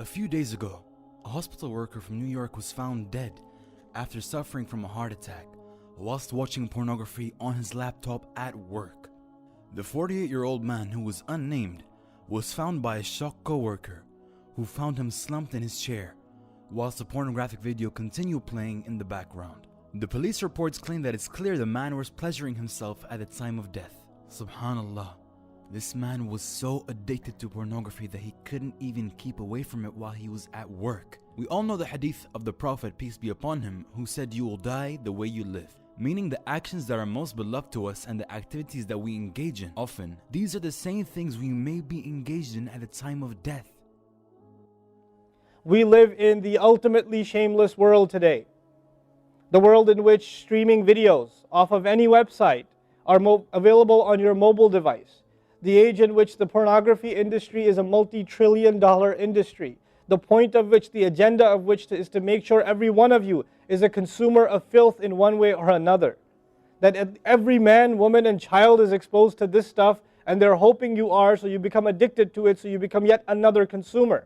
A few days ago, a hospital worker from New York was found dead after suffering from a heart attack whilst watching pornography on his laptop at work. The 48-year-old man, who was unnamed, was found by a shocked co-worker who found him slumped in his chair whilst a pornographic video continued playing in the background. The police reports claim that it's clear the man was pleasuring himself at the time of death. Subhanallah. This man was so addicted to pornography that he couldn't even keep away from it while he was at work. We all know the hadith of the Prophet, peace be upon him, who said, "You will die the way you live." Meaning the actions that are most beloved to us and the activities that we engage in often, these are the same things we may be engaged in at the time of death. We live in the ultimately shameless world today. The world in which streaming videos off of any website are available on your mobile device. The age in which the pornography industry is a multi-trillion-dollar industry. The point of which, the agenda of which is to make sure every one of you is a consumer of filth in one way or another. That every man, woman, and child is exposed to this stuff, and they're hoping you are, so you become addicted to it, so you become yet another consumer.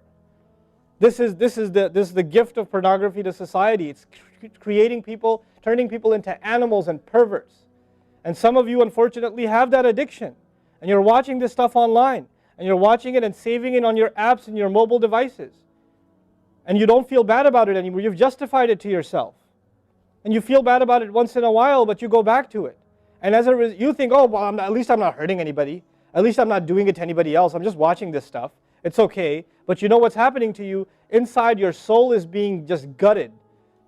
This is the gift of pornography to society. It's creating people, turning people into animals and perverts. And some of you, unfortunately, have that addiction. And you're watching this stuff online, and you're watching it and saving it on your apps and your mobile devices. And you don't feel bad about it anymore. You've justified it to yourself. And you feel bad about it once in a while, but you go back to it. And as a result, you think, oh, well, at least I'm not hurting anybody. At least I'm not doing it to anybody else. I'm just watching this stuff. It's okay. But you know what's happening to you? Inside, your soul is being just gutted.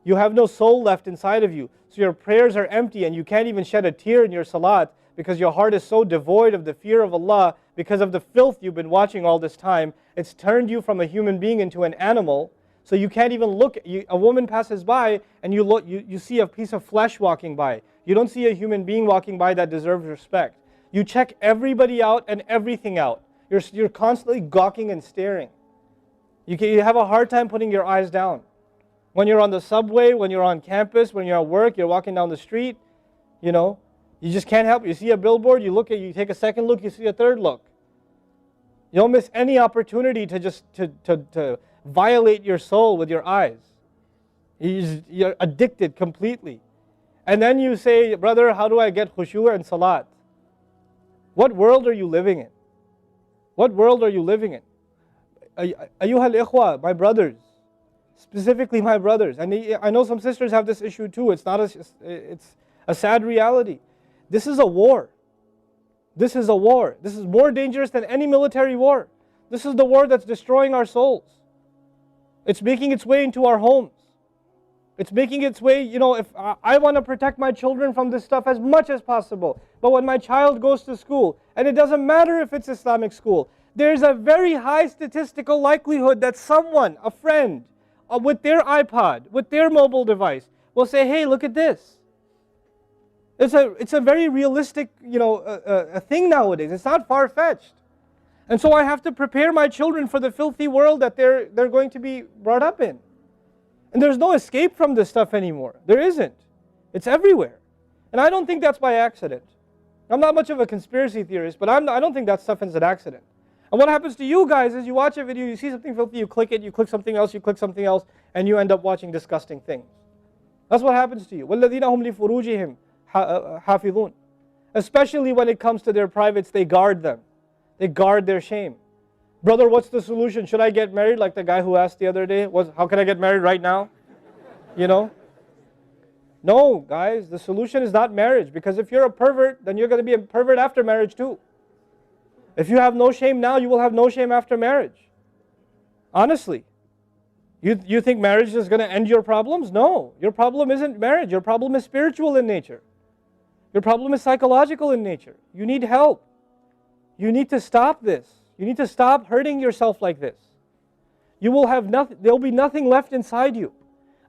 You have no soul left inside of you. So your prayers are empty, and you can't even shed a tear in your salat, because your heart is so devoid of the fear of Allah because of the filth you've been watching all this time. It's turned you from a human being into an animal, so you can't even look. A woman passes by and you see a piece of flesh walking by. You don't see a human being walking by that deserves respect. You check everybody out and everything out. You're constantly gawking and staring. You have a hard time putting your eyes down. When you're on the subway, when you're on campus, when you're at work, you're walking down the street, you just can't help it. You see a billboard, you take a second look, you see a third look. You don't miss any opportunity to violate your soul with your eyes. You're addicted completely. And then you say, brother, how do I get khushu' and salat? What world are you living in? What world are you living in? Ayyuhal ikhwa, my brothers, specifically my brothers. And I know some sisters have this issue too. It's a sad reality. This is a war. This is a war. This is more dangerous than any military war. This is the war that's destroying our souls. It's making its way into our homes. It's making its way, if I want to protect my children from this stuff as much as possible. But when my child goes to school, and it doesn't matter if it's Islamic school, there's a very high statistical likelihood that someone, a friend, with their iPod, with their mobile device, will say, hey, look at this. It's a very realistic, a thing nowadays. It's not far-fetched. And so I have to prepare my children for the filthy world that they're going to be brought up in. And there's no escape from this stuff anymore. There isn't. It's everywhere. And I don't think that's by accident. I'm not much of a conspiracy theorist, but I don't think that stuff is an accident. And what happens to you guys is you watch a video, you see something filthy, you click it, you click something else, and you end up watching disgusting things. That's what happens to you. وَالَّذِينَ هُمْ لِفُرُوجِهِمْ حافظون. Especially when it comes to their privates, they guard them. They guard their shame. Brother, what's the solution? Should I get married? Like the guy who asked the other day, how can I get married right now? No, guys, the solution is not marriage. Because if you're a pervert, then you're going to be a pervert after marriage too. If you have no shame now, you will have no shame after marriage. Honestly. You think marriage is going to end your problems? No. Your problem isn't marriage. Your problem is spiritual in nature. Your problem is psychological in nature. You need help. You need to stop this. You need to stop hurting yourself like this. You will have nothing. There will be nothing left inside you.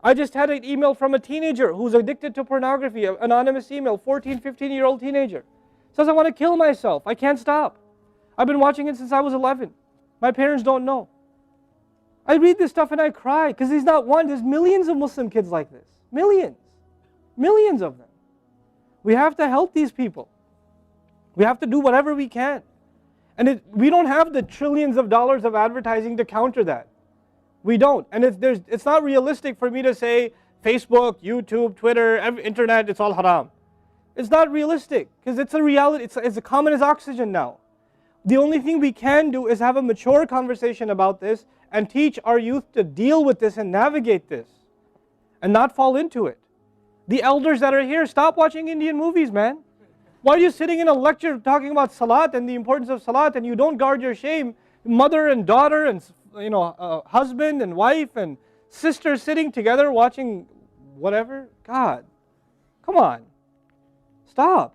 I just had an email from a teenager who's addicted to pornography, an anonymous email, 14, 15-year-old teenager. Says, I want to kill myself. I can't stop. I've been watching it since I was 11. My parents don't know. I read this stuff and I cry because he's not one. There's millions of Muslim kids like this. Millions. Millions of them. We have to help these people. We have to do whatever we can. And we don't have the trillions of dollars of advertising to counter that. We don't. And it's not realistic for me to say Facebook, YouTube, Twitter, internet, it's all haram. It's not realistic because it's a reality. It's as common as oxygen now. The only thing we can do is have a mature conversation about this and teach our youth to deal with this and navigate this and not fall into it. The elders that are here, stop watching Indian movies, man. Why are you sitting in a lecture talking about salat and the importance of salat and you don't guard your shame? Mother and daughter and husband and wife and sister sitting together watching whatever? God, come on. Stop.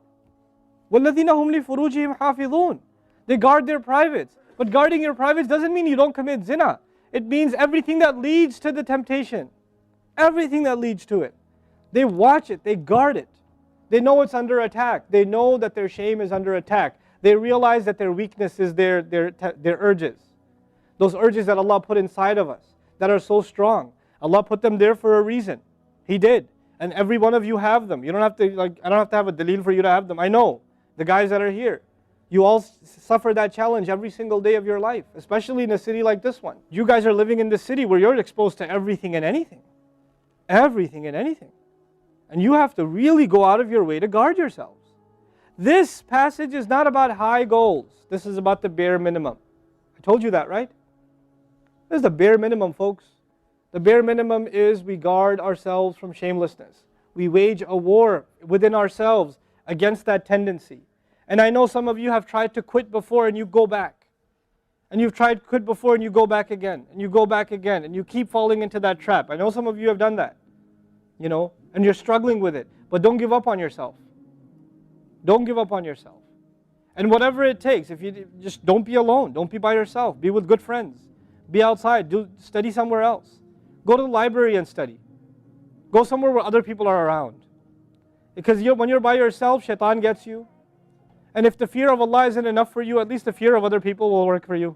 وَالَّذِينَ هُمْ لِفُرُوجِهِمْ حَافِظُونَ. They guard their privates. But guarding your privates doesn't mean you don't commit zina. It means everything that leads to the temptation. Everything that leads to it. They watch it. They guard it. They know it's under attack. They know that their shame is under attack. They realize that their weakness is their urges. Those urges that Allah put inside of us that are so strong. Allah put them there for a reason. He did. And every one of you have them. You don't have to, I don't have to have a dalil for you to have them. I know. The guys that are here. You all suffer that challenge every single day of your life, especially in a city like this one. You guys are living in this city where you're exposed to everything and anything. Everything and anything. And you have to really go out of your way to guard yourselves. This passage is not about high goals. This is about the bare minimum. I told you that, right? This is the bare minimum, folks. The bare minimum is we guard ourselves from shamelessness. We wage a war within ourselves against that tendency. And I know some of you have tried to quit before and you go back. And you've tried to quit before and you go back again. And you go back again. And you keep falling into that trap. I know some of you have done that. And you're struggling with it. But don't give up on yourself. Don't give up on yourself. And whatever it takes, if you just don't be alone. Don't be by yourself. Be with good friends. Be outside. Study somewhere else. Go to the library and study. Go somewhere where other people are around. Because when you're by yourself, shaitan gets you. And if the fear of Allah isn't enough for you, at least the fear of other people will work for you.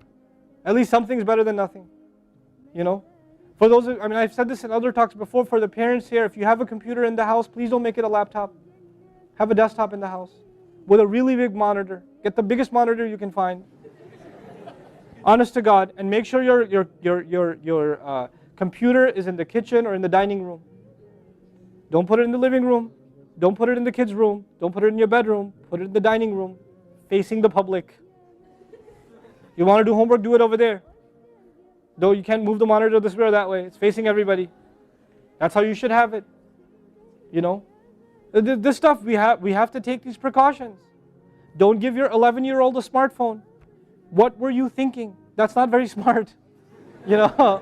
At least something's better than nothing. For those, I've said this in other talks before, for the parents here, if you have a computer in the house, please don't make it a laptop. Have a desktop in the house with a really big monitor. Get the biggest monitor you can find. Honest to God, and make sure your computer is in the kitchen or in the dining room. Don't put it in the living room. Don't put it in the kids' room. Don't put it in your bedroom. Put it in the dining room, facing the public. You want to do homework, do it over there. Though you can't move the monitor this way or that way. It's facing everybody. That's how you should have it. This stuff, we have to take these precautions. Don't give your 11-year-old a smartphone. What were you thinking? That's not very smart. Don't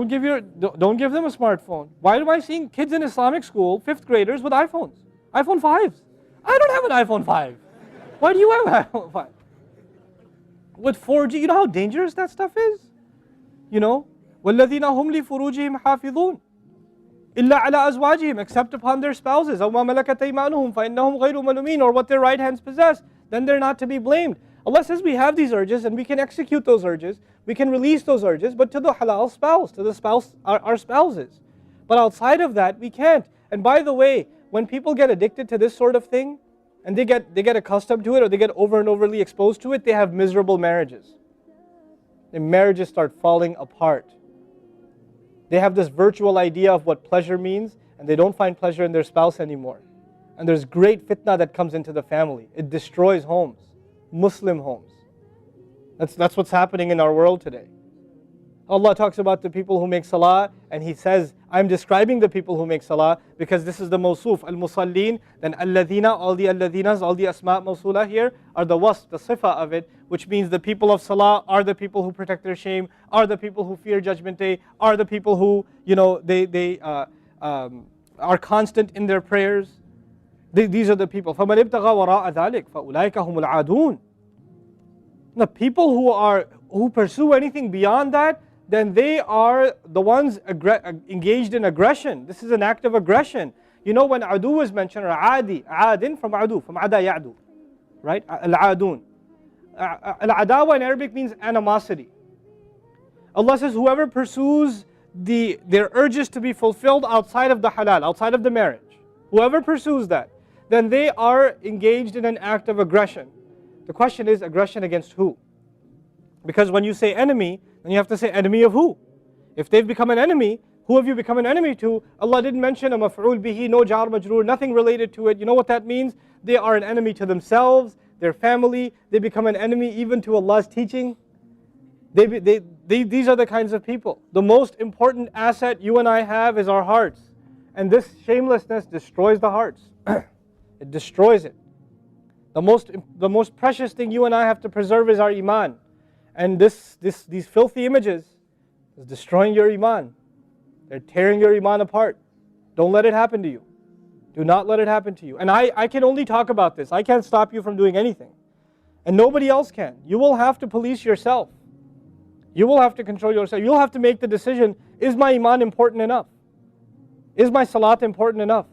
give them a smartphone. Why am I seeing kids in Islamic school, 5th graders, with iPhones? iPhone 5s. I don't have an iPhone 5. Why do you have an iPhone 5? With 4G, you know how dangerous that stuff is? وَالَّذِينَ هُمْ لِفُرُوجِهِمْ حَافِظُونَ إِلَّا عَلَىٰ أَزْوَاجِهِمْ, except upon their spouses, أَوْ مَا مَلَكَتْ أَيْمَانُهُمْ فَإِنَّهُمْ غَيْرُ مَلُومِينَ, or what their right hands possess, then they're not to be blamed. Allah says we have these urges and we can execute those urges, we can release those urges, but to the halal spouse, to the spouse, our spouses. But outside of that, we can't. And by the way, when people get addicted to this sort of thing, and they get accustomed to it, or they get over and overly exposed to it, they have miserable marriages. Their marriages start falling apart. They have this virtual idea of what pleasure means, and they don't find pleasure in their spouse anymore. And there's great fitna that comes into the family. It destroys homes, Muslim homes. That's what's happening in our world today. Allah talks about the people who make salah, and He says, I'm describing the people who make salah because this is the mawsuf, al-musallin, then alladhina, all the alladhinas, all the asma' mawsula here are the wasf, the sifa of it, which means the people of salah are the people who protect their shame, are the people who fear judgment day, are the people who, they are constant in their prayers. These are the people. فَمَنِ ابْتَغَى وَرَاءَ ذَلِكَ فَأُولَٰئِكَ هُمُ الْعَادُونَ. The people who pursue anything beyond that, then they are the ones engaged in aggression. This is an act of aggression. When adu is mentioned, or adin from adu, from ada ya'du, right? Al-adun. Al-adawa in Arabic means animosity. Allah says whoever pursues their urges to be fulfilled outside of the halal, outside of the marriage, whoever pursues that, then they are engaged in an act of aggression. The question is, aggression against who? Because when you say enemy, then you have to say enemy of who? If they've become an enemy, who have you become an enemy to? Allah didn't mention a maf'ul bihi, no jar majroor, nothing related to it. You know what that means? They are an enemy to themselves, their family. They become an enemy even to Allah's teaching. These are the kinds of people. The most important asset you and I have is our hearts. And this shamelessness destroys the hearts. It destroys it. The most precious thing you and I have to preserve is our iman. And these filthy images is destroying your iman. They're tearing your iman apart. Don't let it happen to you. Do not let it happen to you. And I can only talk about this. I can't stop you from doing anything. And nobody else can. You will have to police yourself. You will have to control yourself. You'll have to make the decision, is my iman important enough? Is my salat important enough?